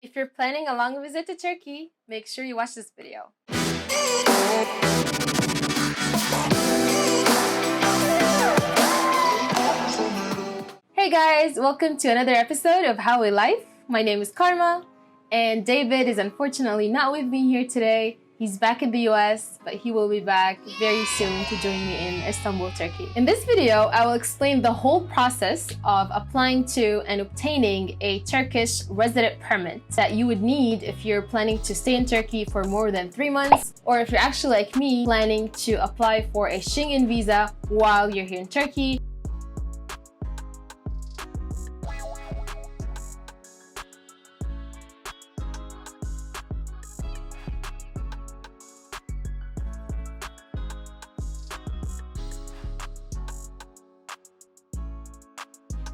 If you're planning a long visit to Turkey, make sure you watch this video. Hey guys, welcome to another episode of How We Life. My name is Karma, and David is unfortunately not with me here today. He's back in the US, but he will be back very soon to join me in Istanbul, Turkey. In this video, I will explain the whole process of applying to and obtaining a Turkish resident permit that you would need if you're planning to stay in Turkey for more than 3 months, or if you're actually like me, planning to apply for a Schengen visa while you're here in Turkey.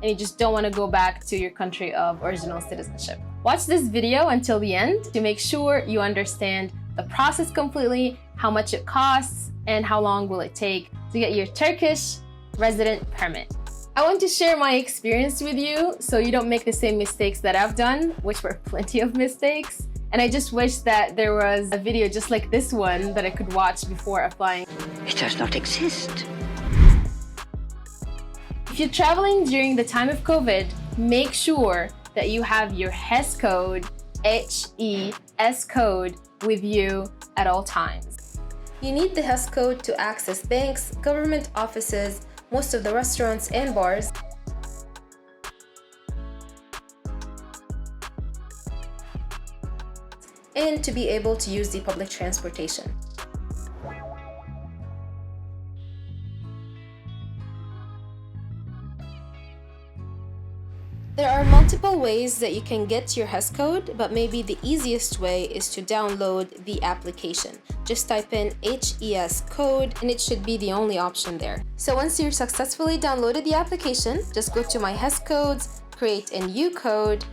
And you just don't want to go back to your country of original citizenship. Watch this video until the end to make sure you understand the process completely, how much it costs, and how long will it take to get your Turkish resident permit. I want to share my experience with you so you don't make the same mistakes that I've done, which were plenty of mistakes. And I just wish that there was a video just like this one that I could watch before applying. It does not exist. If you're traveling during the time of COVID, make sure that you have your HES code, HES code, with you at all times. You need the HES code to access banks, government offices, most of the restaurants and bars, and to be able to use the public transportation. There are multiple ways that you can get your HES code, but maybe the easiest way is to download the application. Just type in HES code and it should be the only option there. So once you've successfully downloaded the application, just go to My HES Codes, create a new code,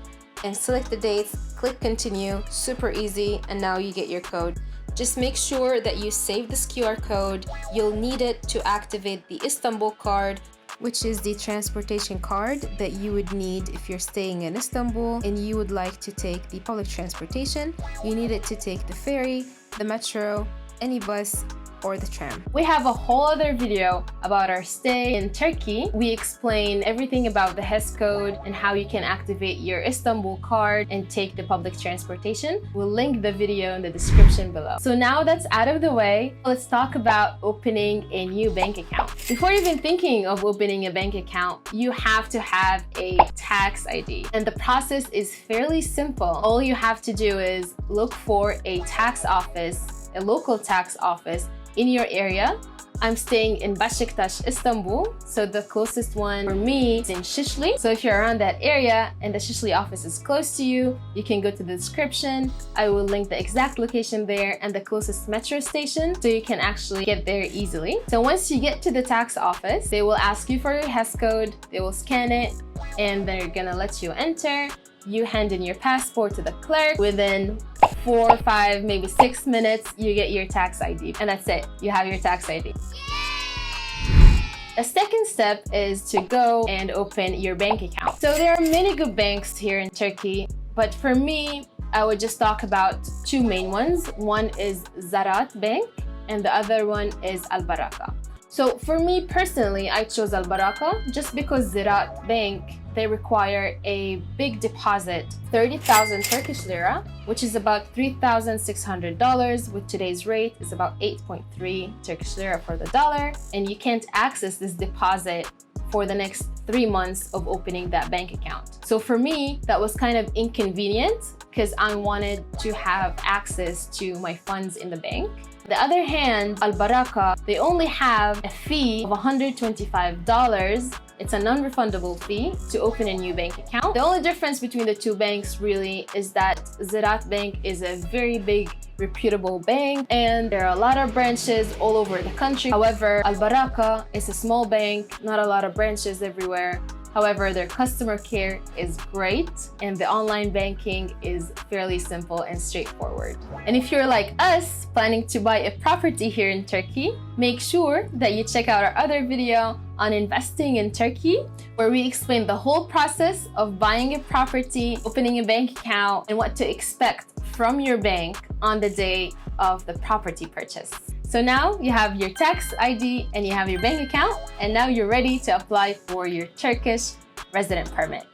and select the dates, click continue, super easy, and now you get your code. Just make sure that you save this QR code. You'll need it to activate the Istanbul card, which is the transportation card that you would need if you're staying in Istanbul and you would like to take the public transportation. You need it to take the ferry, the metro, any bus, or the tram. We have a whole other video about our stay in Turkey. We explain everything about the HES code and how you can activate your Istanbul card and take the public transportation. We'll link the video in the description below. So now that's out of the way, let's talk about opening a new bank account. Before even thinking of opening a bank account, you have to have a tax ID. And the process is fairly simple. All you have to do is look for a tax office, a local tax office in your area. I'm staying in Beşiktaş, Istanbul, so the closest one for me is in Şişli. So if you're around that area and the Şişli office is close to you, you can go to the description. I will link the exact location there and the closest metro station so you can actually get there easily. So once you get to the tax office, they will ask you for your HES code, they will scan it, and they're gonna let you enter. You hand in your passport to the clerk. Within 4, 5, maybe 6 minutes, you get your tax ID. And that's it, you have your tax ID. A second step is to go and open your bank account. So there are many good banks here in Turkey, but for me, I would just talk about two main ones. One is Ziraat Bank and the other one is Al Baraka. So for me personally, I chose Al Baraka just because Ziraat Bank, they require a big deposit, 30,000 Turkish lira, which is about $3,600, with today's rate is about 8.3 Turkish lira for the dollar. And you can't access this deposit for the next 3 months of opening that bank account. So for me, that was kind of inconvenient because I wanted to have access to my funds in the bank. On the other hand, Al Baraka, they only have a fee of $125. It's a non-refundable fee to open a new bank account. The only difference between the two banks really is that Ziraat Bank is a very big, reputable bank and there are a lot of branches all over the country. However, Al Baraka is a small bank, not a lot of branches everywhere. However, their customer care is great and the online banking is fairly simple and straightforward. And if you're like us, planning to buy a property here in Turkey, make sure that you check out our other video on investing in Turkey, where we explain the whole process of buying a property, opening a bank account, and what to expect from your bank on the day of the property purchase. So now you have your tax ID and you have your bank account, and now you're ready to apply for your Turkish resident permit.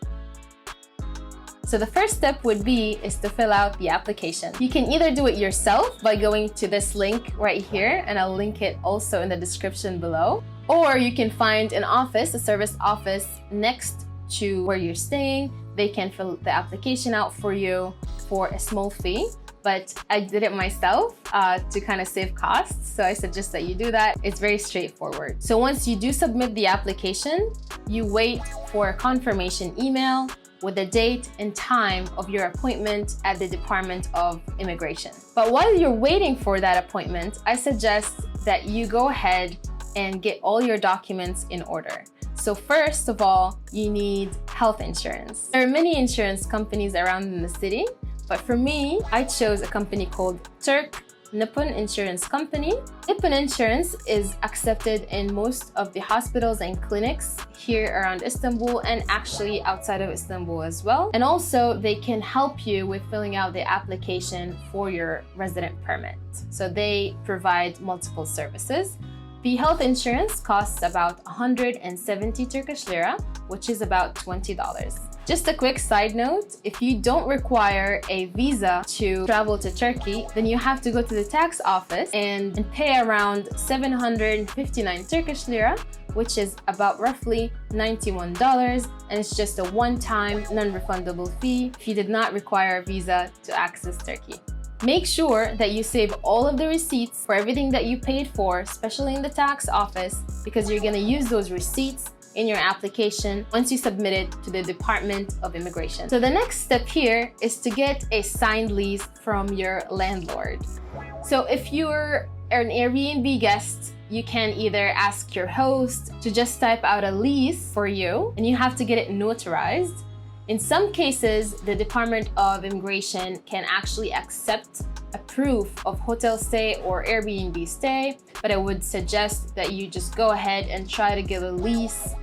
So the first step would be to fill out the application. You can either do it yourself by going to this link right here, and I'll link it also in the description below. Or you can find an office, a service office next to where you're staying. They can fill the application out for you for a small fee. But I did it myself to kind of save costs. So I suggest that you do that. It's very straightforward. So once you do submit the application, you wait for a confirmation email with the date and time of your appointment at the Department of Immigration. But while you're waiting for that appointment, I suggest that you go ahead and get all your documents in order. So first of all, you need health insurance. There are many insurance companies around in the city, but for me, I chose a company called Nippon Insurance Company. Nippon Insurance is accepted in most of the hospitals and clinics here around Istanbul and actually outside of Istanbul as well. And also they can help you with filling out the application for your resident permit. So they provide multiple services. The health insurance costs about 170 Turkish lira, which is about $20. Just a quick side note, if you don't require a visa to travel to Turkey, then you have to go to the tax office and pay around 759 Turkish lira, which is about roughly $91, and it's just a one-time non-refundable fee if you did not require a visa to access Turkey. Make sure that you save all of the receipts for everything that you paid for, especially in the tax office, because you're gonna use those receipts in your application once you submit it to the Department of Immigration. So the next step here is to get a signed lease from your landlord. So if you're an Airbnb guest, you can either ask your host to just type out a lease for you, and you have to get it notarized. In some cases, the Department of Immigration can actually accept a proof of hotel stay or Airbnb stay, but I would suggest that you just go ahead and try to get a lease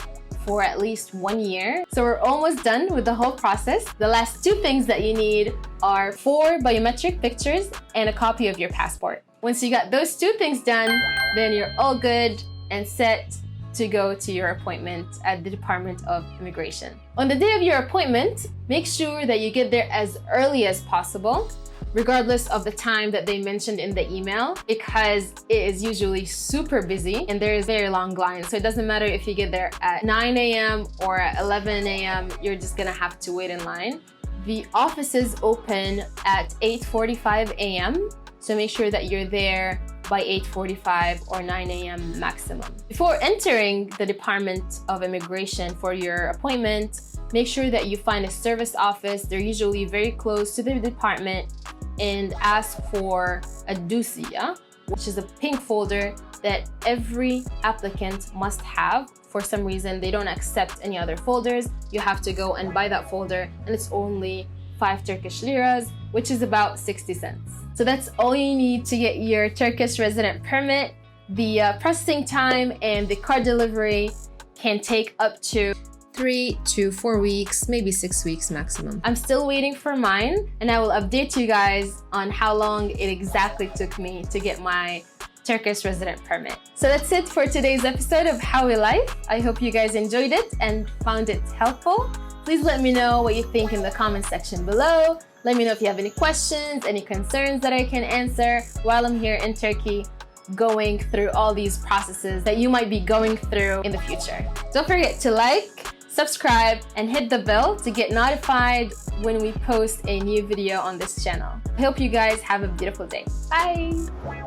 for at least 1 year. So we're almost done with the whole process. The last two things that you need are 4 biometric pictures and a copy of your passport. Once you got those two things done, then you're all good and set to go to your appointment at the Department of Immigration. On the day of your appointment, make sure that you get there as early as possible, regardless of the time that they mentioned in the email, because it is usually super busy and there is very long lines. So it doesn't matter if you get there at 9 a.m. or at 11 a.m., you're just gonna have to wait in line. The offices open at 8:45 a.m. So make sure that you're there by 8:45 or 9 a.m. maximum. Before entering the Department of Immigration for your appointment, make sure that you find a service office. They're usually very close to the department, and ask for a dossier, which is a pink folder that every applicant must have. For some reason, they don't accept any other folders. You have to go and buy that folder, and it's only 5 Turkish liras, which is about 60 cents. So that's all you need to get your Turkish resident permit. The processing time and the car delivery can take up to 3 to 4 weeks, maybe 6 weeks maximum. I'm still waiting for mine, and I will update you guys on how long it exactly took me to get my Turkish resident permit. So that's it for today's episode of How We Life. I hope you guys enjoyed it and found it helpful. Please let me know what you think in the comment section below. Let me know if you have any questions, any concerns that I can answer while I'm here in Turkey, going through all these processes that you might be going through in the future. Don't forget to like, subscribe, and hit the bell to get notified when we post a new video on this channel. I hope you guys have a beautiful day. Bye!